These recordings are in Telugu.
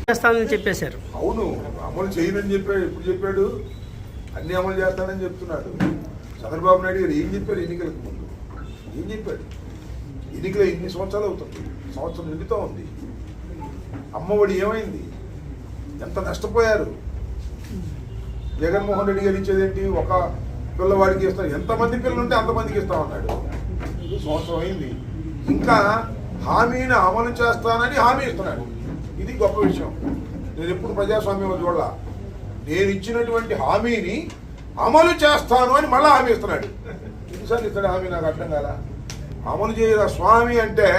చేస్తానని చెప్పేశారు. అవును, అమలు చేయనని చెప్పాడు. ఇప్పుడు చెప్పాడు అన్ని అమలు చేస్తానని చెప్తున్నాడు. చంద్రబాబు నాయుడు గారు ఏం చెప్పారు ఎన్నికలకు ముందు? ఏం చెప్పాడు? ఎన్నికలు ఎన్ని సంవత్సరాలు అవుతుంది? సంవత్సరం నిండుతూ ఉంది. అమ్మఒడి ఏమైంది? ఎంత నష్టపోయారు? జగన్మోహన్ రెడ్డి గారు ఇచ్చేదేంటి? ఒక పిల్లవాడికి ఇస్తాం, ఎంతమంది పిల్లలు ఉంటే అంతమందికి ఇస్తామన్నాడు. సంవత్సరం అయింది, ఇంకా హామీని అమలు చేస్తానని హామీ ఇస్తున్నాడు. ఇది గొప్ప విషయం. నేను ఎప్పుడు ప్రజాస్వామ్యంలో చూడాల. నేను ఇచ్చినటువంటి హామీని అమలు చేస్తాను అని మళ్ళీ హామీ ఇస్తున్నాడు. ఎన్నిసార్లు ఇస్తాడు హామీ? నాకు అర్థం కాదా. అమలు చేయరా స్వామి అంటే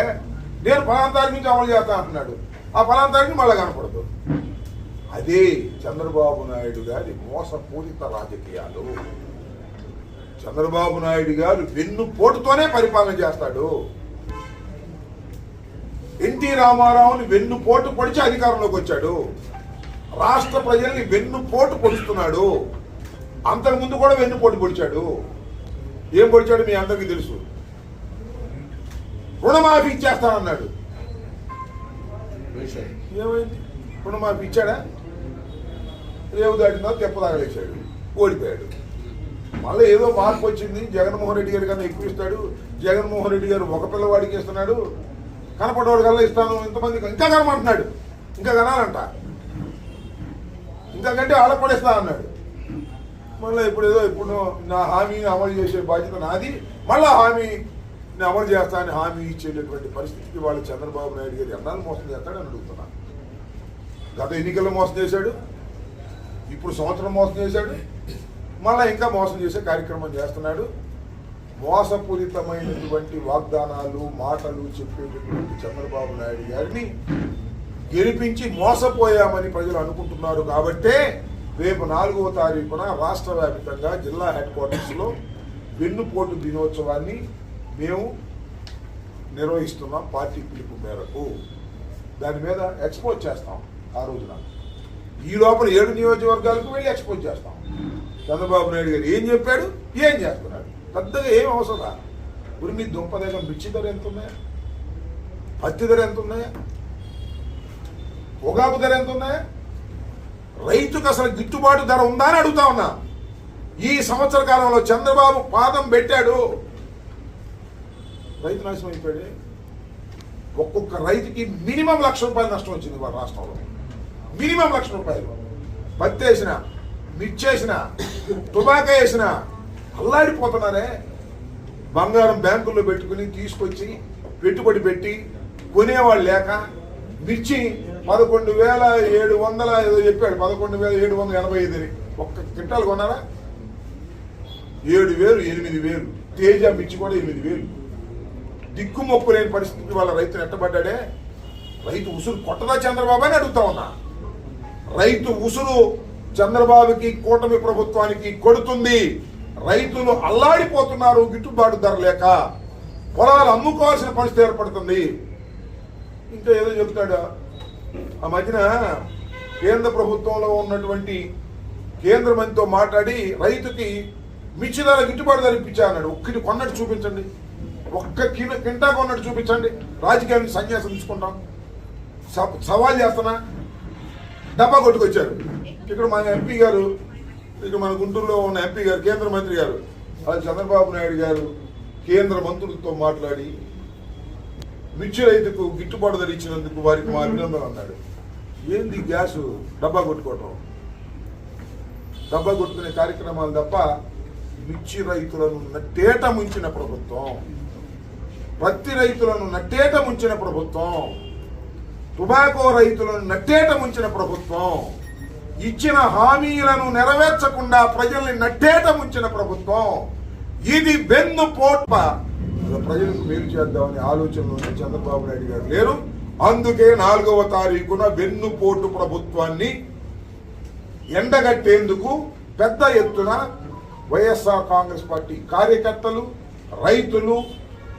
నేను ఫలాంతానికి నుంచి అమలు చేస్తా అంటున్నాడు. ఆ ఫలాంతానికి మళ్ళీ కనపడదు. అదే చంద్రబాబు నాయుడు గారి మోసపూరిత రాజకీయాలు. చంద్రబాబు నాయుడు గారు వెన్నుపోటుతోనే పరిపాలన చేస్తాడు. ఎన్టీ రామారావుని వెన్నుపోటు పొడిచి అధికారంలోకి వచ్చాడు. రాష్ట్ర ప్రజల్ని వెన్నుపోటు పొడుస్తున్నాడు. అంతకుముందు కూడా వెన్నుపోటు పొడిచాడు. ఏం పొడిచాడు మీ అందరికీ తెలుసు. రుణమాఫీ ఇచ్చేస్తానన్నాడు. ఏమైంది? రుణమాఫీ ఇచ్చాడా? రేవు దాటిందో తెప్పదాగలేశాడు, ఓడిపోయాడు. మళ్ళీ ఏదో మార్పు వచ్చింది. జగన్మోహన్ రెడ్డి గారి కన్నా ఎక్కువ ఇస్తాడు. జగన్మోహన్ రెడ్డి గారు ఒక పిల్లవాడికి ఇస్తున్నాడు, కనపడేవాడు కల్లా ఇస్తాను, ఇంతమందికి ఇంకా కనమంటున్నాడు. ఇంకా కనాలంట, ఇంకా కంటే ఆడపడేస్తా అన్నాడు. మళ్ళీ ఇప్పుడు నా హామీని అమలు చేసే బాధ్యత నాది, మళ్ళా హామీని అమలు చేస్తానని హామీ ఇచ్చేటటువంటి పరిస్థితికి వాళ్ళు చంద్రబాబు నాయుడు గారు ఎన్నాళ్ళు మోసం చేస్తాడని అడుగుతున్నా. గత ఎన్నికల్లో మోసం చేశాడు, ఇప్పుడు సంవత్సరం మోసం చేశాడు, మళ్ళీ ఇంకా మోసం చేసే కార్యక్రమం చేస్తున్నాడు. మోసపూరితమైనటువంటి వాగ్దానాలు మాటలు చెప్పేటటువంటి చంద్రబాబు నాయుడు గారిని గెలిపించి మోసపోయామని ప్రజలు అనుకుంటున్నారు. కాబట్టే రేపు 4వ తారీఖున రాష్ట్ర వ్యాప్తంగా జిల్లా హెడ్ క్వార్టర్స్లో వెన్నుపోటు దినోత్సవాన్ని మేము నిర్వహిస్తున్నాం. పార్టీ పిలుపు మేరకు దాని మీద ఎక్స్పోజ్ చేస్తాం. ఆ రోజున ఈ లోపల 7 నియోజకవర్గాలకు వెళ్ళి ఎక్స్పోజ్ చేస్తాం. చంద్రబాబు నాయుడు గారు ఏం చెప్పాడు, ఏం చేస్తున్నాడు, పెద్దగా ఏం అవసరం రా. ఉరిమి దుంప దగ్గర మిర్చి ధర ఎంత ఉన్నాయా, పత్తి ధర ఎంత ఉన్నాయా, పొగాకు ధర ఎంత ఉన్నాయా, రైతుకు అసలు గిట్టుబాటు ధర ఉందా అని అడుగుతా ఉన్నా. ఈ సంవత్సర కాలంలో చంద్రబాబు పాదం పెట్టాడు, రైతు నాశనం అయిపోయాడు. ఒక్కొక్క రైతుకి మినిమం ₹1,00,000 నష్టం వచ్చింది వాళ్ళ రాష్ట్రంలో. మినిమం ₹1,00,000. పత్తి వేసిన, మిర్చి వేసిన, టుబాకా వేసిన అల్లాడిపోతున్నారే. బంగారం బ్యాంకుల్లో పెట్టుకుని తీసుకొచ్చి పెట్టుబడి పెట్టి కొనేవాళ్ళు లేక మిర్చి 11,700 ఏదో చెప్పాడు, 11,785 ఒక్క క్వింటాలు కొన్నారా? 7,000, 8,000. తేజ మిర్చి కూడా 8,000. దిక్కుమొక్కు లేని పరిస్థితికి వాళ్ళ రైతులు ఎట్టబడ్డాడే. రైతు ఉసురు కొట్టదా చంద్రబాబు అని అడుగుతా ఉన్నా. రైతు ఉసురు చంద్రబాబుకి కూటమి ప్రభుత్వానికి కొడుతుంది. రైతులు అల్లాడిపోతున్నారు గిట్టుబాటు ధర లేక. పొలాలు అమ్ముకోవాల్సిన పరిస్థితి ఏర్పడుతుంది. ఇంకా ఏదో చెప్తాడు. ఆ మధ్యన కేంద్ర ప్రభుత్వంలో ఉన్నటువంటి కేంద్ర మంత్రితో మాట్లాడి రైతుకి మిర్చి ధర గిట్టుబాటు ధర ఇప్పించా అన్నాడు. ఒక్కటి కొన్నట్టు చూపించండి, ఒక్క కింటా కొన్నట్టు చూపించండి, రాజకీయానికి సన్యాసం తీసుకుంటాం. సవాల్ చేస్తున్నా. డబ్బా కొట్టుకొచ్చారు. ఇక్కడ మన ఎంపీ గారు, ఇక్కడ మన గుంటూరులో ఉన్న ఎంపీ గారు, కేంద్ర మంత్రి గారు, అది చంద్రబాబు నాయుడు గారు కేంద్ర మంత్రులతో మాట్లాడి మిర్చి రైతుకు గిట్టుబాటు ధర ఇచ్చినందుకు వారికి మా అభినందనలు అన్నాడు. ఏంది గ్యాసు డబ్బా కొట్టుకోవటం, డబ్బా కొట్టుకునే కార్యక్రమాలు తప్ప మిర్చి రైతులను నట్టేట ముంచిన ప్రభుత్వం, పత్తి రైతులను నట్టేట ముంచిన ప్రభుత్వం, టుబాకో రైతులను నట్టేట ముంచిన ప్రభుత్వం, ఇచ్చిన హామీలను నెరవేర్చకుండా ప్రజల్ని నట్టేట ముంచిన ప్రభుత్వం. ఇది వెన్నుపోటు. ప్రజలకు మేలు చేద్దామని ఆలోచనలోనే చంద్రబాబు నాయుడు గారు లేరు. అందుకే 4వ తారీఖున వెన్నుపోటు ప్రభుత్వాన్ని ఎండగట్టేందుకు పెద్ద ఎత్తున వైఎస్ఆర్ కాంగ్రెస్ పార్టీ కార్యకర్తలు, రైతులు,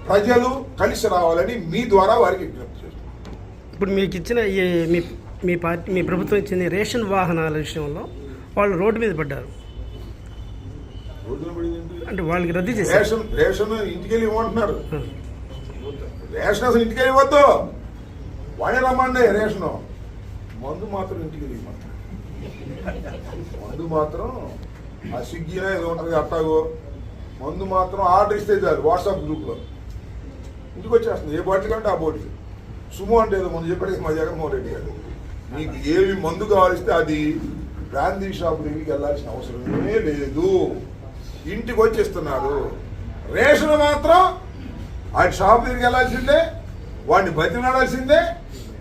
ప్రజలు కలిసి రావాలని మీ ద్వారా వారికి విజ్ఞప్తి చేస్తున్నారు. ఇప్పుడు మీకు ఇచ్చిన మీ ప్రభుత్వం ఇచ్చిన రేషన్ వాహనాల విషయంలో వాళ్ళు రోడ్డు మీద పడ్డారు. అంటే వాళ్ళకి రద్దు చేశారు. రేషన్ ఇంటికి వెళ్ళి ఇవ్వమంటున్నారు. రేషన్ అసలు ఇంటికి వెళ్ళి ఇవ్వద్దు, వాడే రమ్మండి. రేషను మందు మాత్రం ఇంటికి వెళ్ళి మాత్రం మందు మాత్రం ఆ స్విగ్గీనా ఏదో ఉంటుంది అట్టాగో మందు మాత్రం ఆర్డర్ ఇస్తే చాలు వాట్సాప్ గ్రూప్లో ఇంటికి వచ్చేస్తుంది. ఏ బాటిల్ కంటే ఆ బాటిల్. సుమో అంటే ఏదో ముందు చెప్పాడు మా జగన్మోహన్ రెడ్డి గారు, మీకు ఏమి మందు కావాలిస్తే అది బ్రాందీ షాప్ దగ్గరికి వెళ్ళాల్సిన అవసరమే లేదు, ఇంటికి వచ్చేస్తున్నారు. రేషన్ మాత్రం ఆయన షాప్ దగ్గరికి వెళ్ళాల్సిందే, వాడిని బతిలాడాల్సిందే,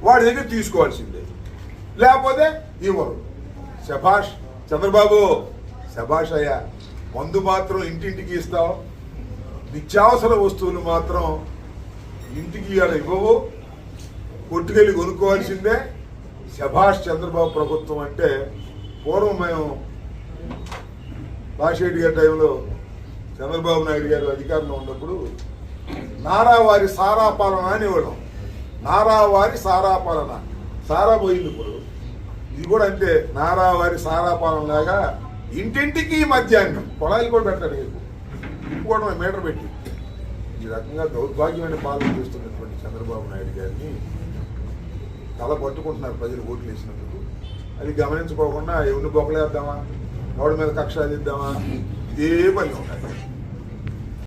వాడి దగ్గర తీసుకోవాల్సిందే, లేకపోతే ఇవ్వరు. శభాష్ చంద్రబాబు, శభాష్ అయ్యా. మందు మాత్రం ఇంటింటికి ఇస్తావు, నిత్యావసర వస్తువులు మాత్రం ఇంటికి ఇవ్వవు, కొట్టుకెళ్ళి కొనుక్కోవాల్సిందే. శభాష్ చంద్రబాబు ప్రభుత్వం అంటే. పూర్వం మేము రాజశేఖర్ గారి టైంలో చంద్రబాబు నాయుడు గారు అధికారంలో ఉన్నప్పుడు నారావారి సారా పాలన అనేవాళ్ళం. నారావారి సారా పాలన. సారా పోయింది ఇప్పుడు, ఇది కూడా అంతే. నారావారి సారా పాలన లాగా ఇంటింటికి మధ్యాహ్నం పొలాలు కూడా పెట్టాడు, ఇంకోవడం మీటర్ పెట్టి. ఈ రకంగా దౌర్భాగ్యమైన పాలన చేస్తున్నటువంటి చంద్రబాబు నాయుడు గారిని తల పట్టుకుంటున్నారు ప్రజలు ఓట్లు వేసినందుకు. అది గమనించుకోకుండా ఎవరిని బొక్కలేద్దామా, ఎవరి మీద కక్ష దిద్దామా, ఇదే పని ఉంటాయి.